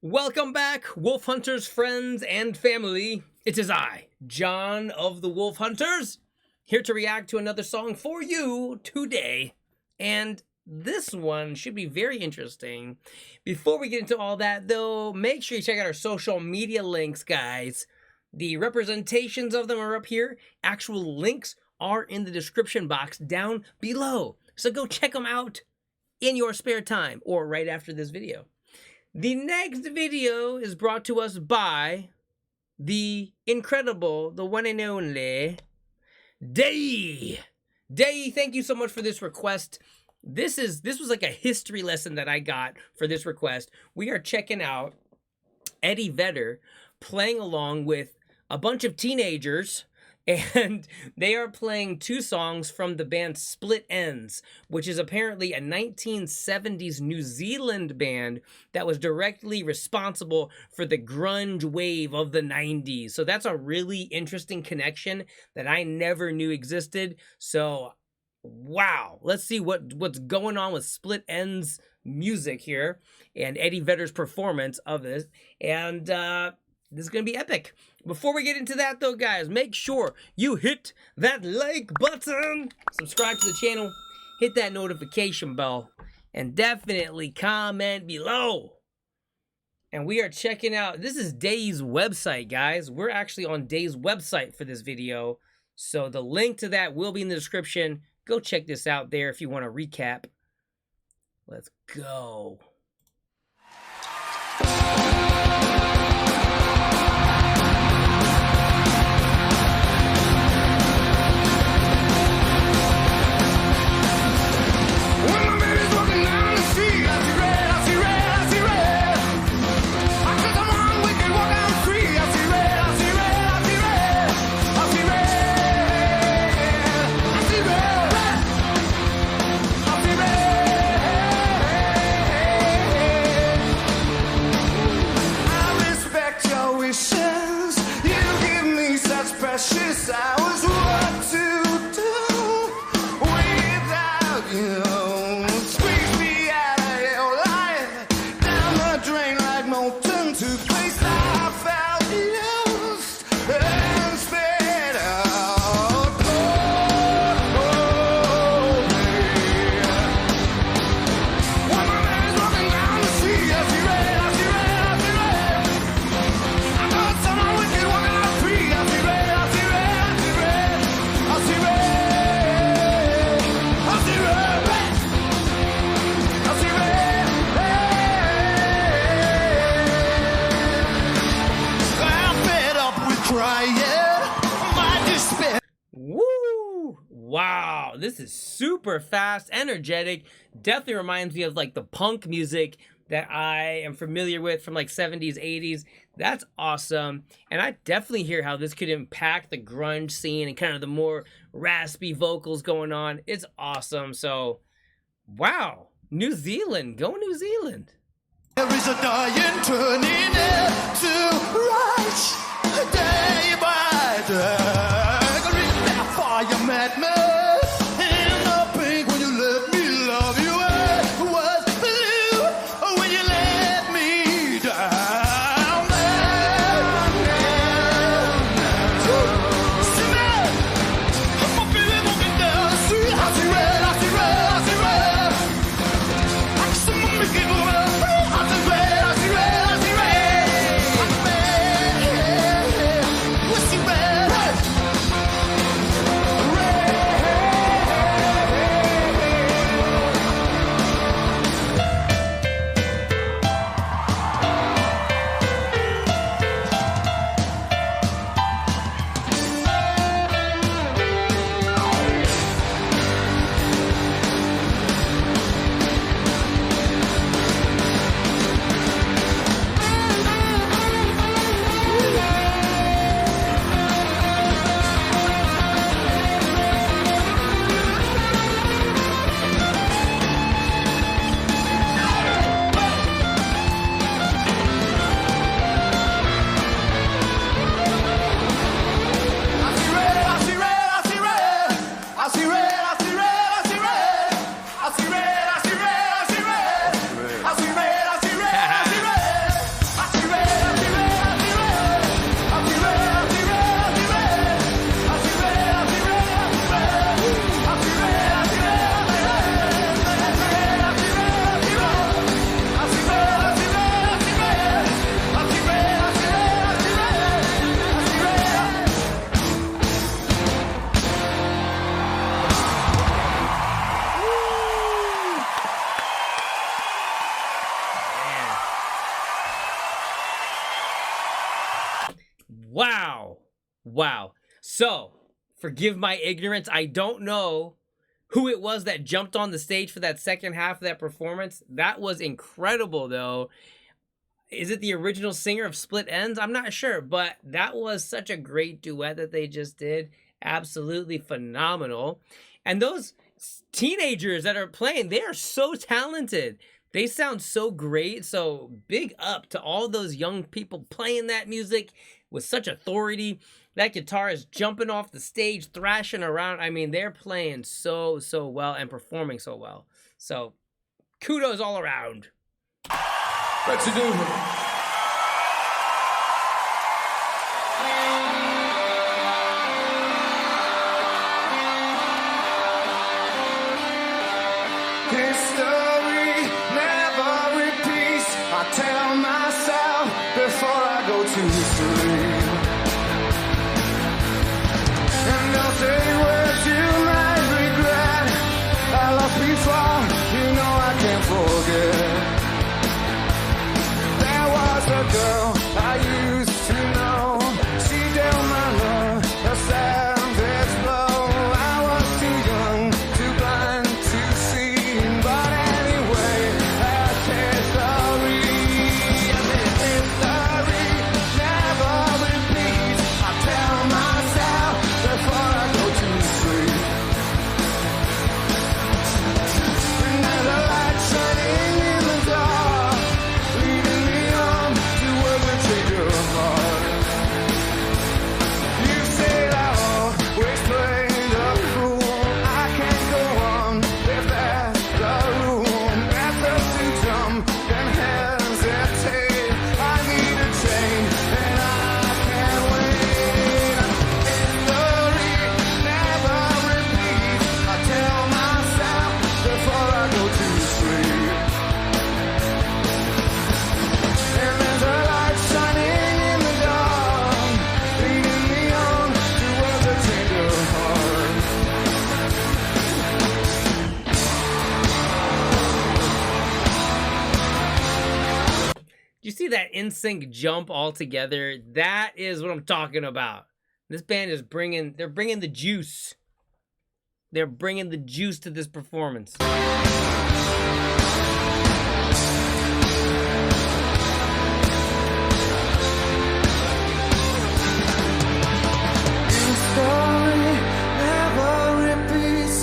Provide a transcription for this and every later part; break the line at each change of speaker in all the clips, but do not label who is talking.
Welcome back, Wolf Hunters friends and family. It is I, John of the Wolf Hunters, here to react to another song for you today. And this one should be very interesting. Before we get into all that, though, make sure you check out our social media links, guys. The representations of them are up here. Actual links are in the description box down below. So go check them out in your spare time or right after this video. The next video is brought to us by the incredible, the one and only, Day. Day, thank you so much for this request. This was like a history lesson that I got for this request. We are checking out Eddie Vedder playing along with a bunch of teenagers, and they are playing two songs from the band Split Enz, which is apparently a 1970s New Zealand band that was directly responsible for the grunge wave of the 90s. So that's a really interesting connection that I never knew existed. So, wow. Let's see what's going on with Split Enz music here and Eddie Vedder's performance of this. And this is going to be epic. Before we get into that, though, guys, make sure you hit that like button, subscribe to the channel, hit that notification bell, and definitely comment below. And we are checking out, this is Day's website, guys. We're actually on Day's website for this video, so the link to that will be in the description. Go check this out there if you want to recap. Let's go.
I was what to do without you. Squeeze me out of your life, down the drain like molten toothpaste. I felt used and spit out One of my is walking down the street, I see red, I see red, I see red. I got someone wicked walking out free, I see red.
Woo! Wow, this is super fast, energetic. Definitely reminds me of like the punk music that I am familiar with from like 70s, 80s. That's awesome. And I definitely hear how this could impact the grunge scene and kind of the more raspy vocals going on. It's awesome. So, wow. New Zealand. Go New Zealand.
There is a dying turning into right day by day. Fire madness in the pink when you let me love you. It was blue when you let me down. I'm feeling walking down the street. I see red, I see red, I see red. I can see my Mickey moving. I see red, I see red, I see red.
Wow. Wow. So, forgive my ignorance. I don't know who it was that jumped on the stage for that second half of that performance. That was incredible, though. Is it the original singer of Split Ends? I'm not sure, but that was such a great duet that they just did. Absolutely phenomenal. And those teenagers that are playing, they are so talented. They sound so great. So big up to all those young people playing that music with such authority. That guitar is jumping off the stage, thrashing around. I mean, they're playing so well and performing so well. So kudos all around.
What you do? History never repeats. I tell myself before I go to sleep. And I'll say words you might regret. I lost before, you know I can't forget. There was a girl I used to know. She dealt my love a savage blow. I was too young, too blind to see. But anyway, that's history. History never repeats. I tell myself before I go to sleep. And there's a light shining in the dark, leading me on to where we take your heart. You said I always played the fool. I can't go on if that's the rule. Better to jump than hesitate. I need a change and I can't wait. History never repeats. I tell myself before I go to sleep. And there's a light shining in the dark, leading me on towards a tender heart.
You see that in-sync jump all together? That is what I'm talking about. This band is they're bringing the juice. They're bringing the juice to this performance.
History never repeats.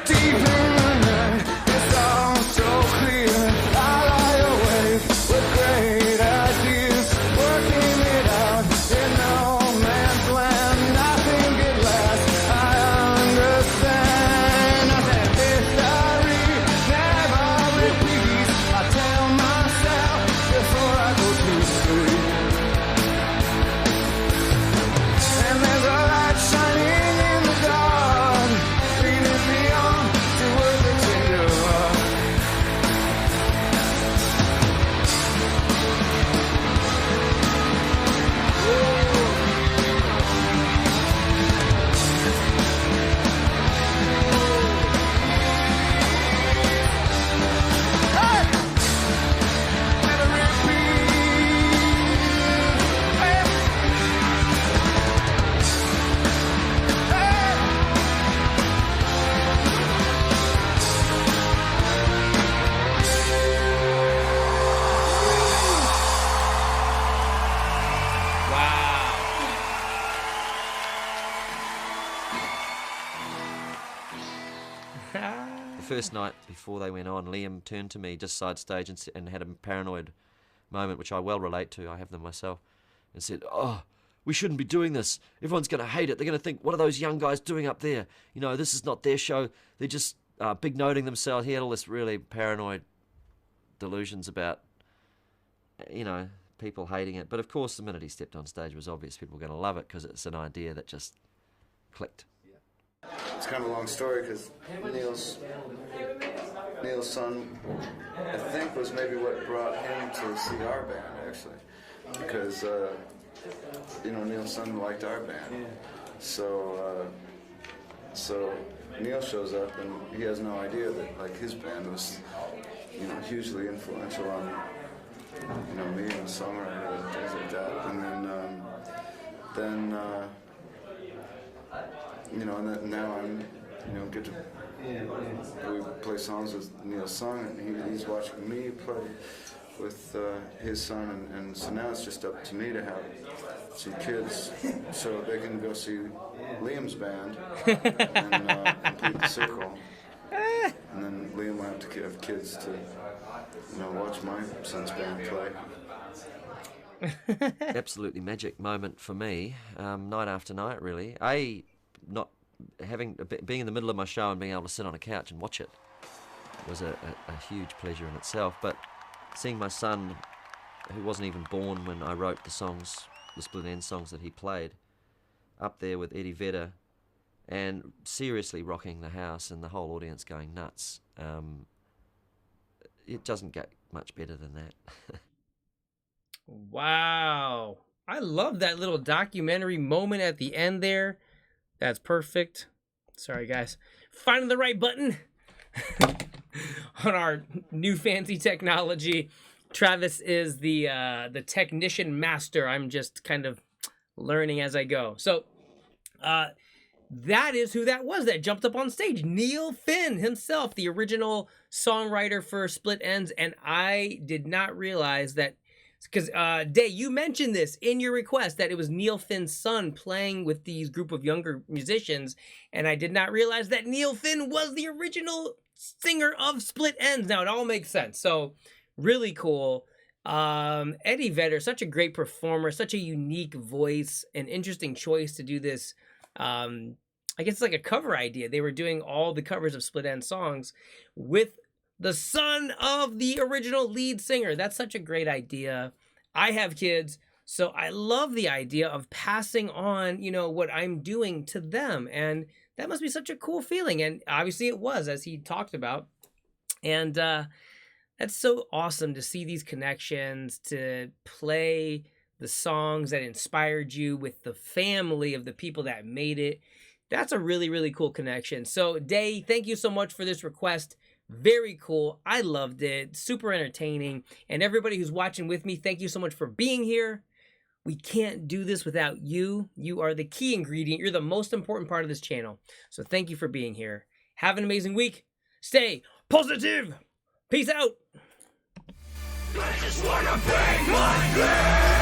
Deep in the night, it's all so clear. I lie awake with great ideas, working it out in no man's land. I think at last I understand. I said history never repeats. I tell myself before I go to sleep. And there's a light shining in the dark, leading me on towards the tender heart. Hey! Never repeat. Hey!
The first night before they went on, Liam turned to me just side stage and had a paranoid moment, which I well relate to. I have them myself, and said, "Oh, we shouldn't be doing this. Everyone's going to hate it. They're going to think, what are those young guys doing up there? You know, this is not their show. They're just big noting themselves." He had all this really paranoid delusions about, you know, people hating it. But of course, the minute he stepped on stage, it was obvious people were going to love it because it's an idea that just clicked.
It's kind of a long story because Neil's son, I think, was maybe what brought him to see our band, actually, because you know, Neil's son liked our band. So Neil shows up and he has no idea that like his band was, you know, hugely influential on you know, me and the songwriter and things like that. And then you know, and then now I'm, you know, get to we play songs with Neil's son, and he's watching me play with his son, and so now it's just up to me to have some kids so they can go see Liam's band and complete the circle. And then Liam will have to have kids to, you know, watch my son's band play.
Absolutely magic moment for me, night after night, really. Not being in the middle of my show and being able to sit on a couch and watch it was a huge pleasure in itself. But seeing my son, who wasn't even born when I wrote the songs, the Split End songs that he played, up there with Eddie Vedder, and seriously rocking the house and the whole audience going nuts. It doesn't get much better than that.
Wow. I love that little documentary moment at the end there. That's perfect. Sorry, guys. Finding the right button on our new fancy technology. Travis is the technician master. I'm just kind of learning as I go. So, that is who that was that jumped up on stage. Neil Finn himself, the original songwriter for Split Ends. And I did not realize that, because Day, you mentioned this in your request, that it was Neil Finn's son playing with these group of younger musicians. And I did not realize that Neil Finn was the original singer of Split Ends. Now it all makes sense. So really cool. Eddie Vedder, such a great performer, such a unique voice, an interesting choice to do this. I guess it's like a cover idea. They were doing all the covers of Split End songs with the son of the original lead singer. That's such a great idea. I have kids, so I love the idea of passing on, you know, what I'm doing to them. And that must be such a cool feeling. And obviously it was, as he talked about. And that's so awesome to see these connections, to play the songs that inspired you with the family of the people that made it. That's a really, really cool connection. So, Day, thank you so much for this request. Very cool. I loved it. Super entertaining. And everybody who's watching with me, thank you so much for being here. We can't do this without you. You are the key ingredient. You're the most important part of this channel. So thank you for being here. Have an amazing week. Stay positive. Peace out.
I just wanna bang my head.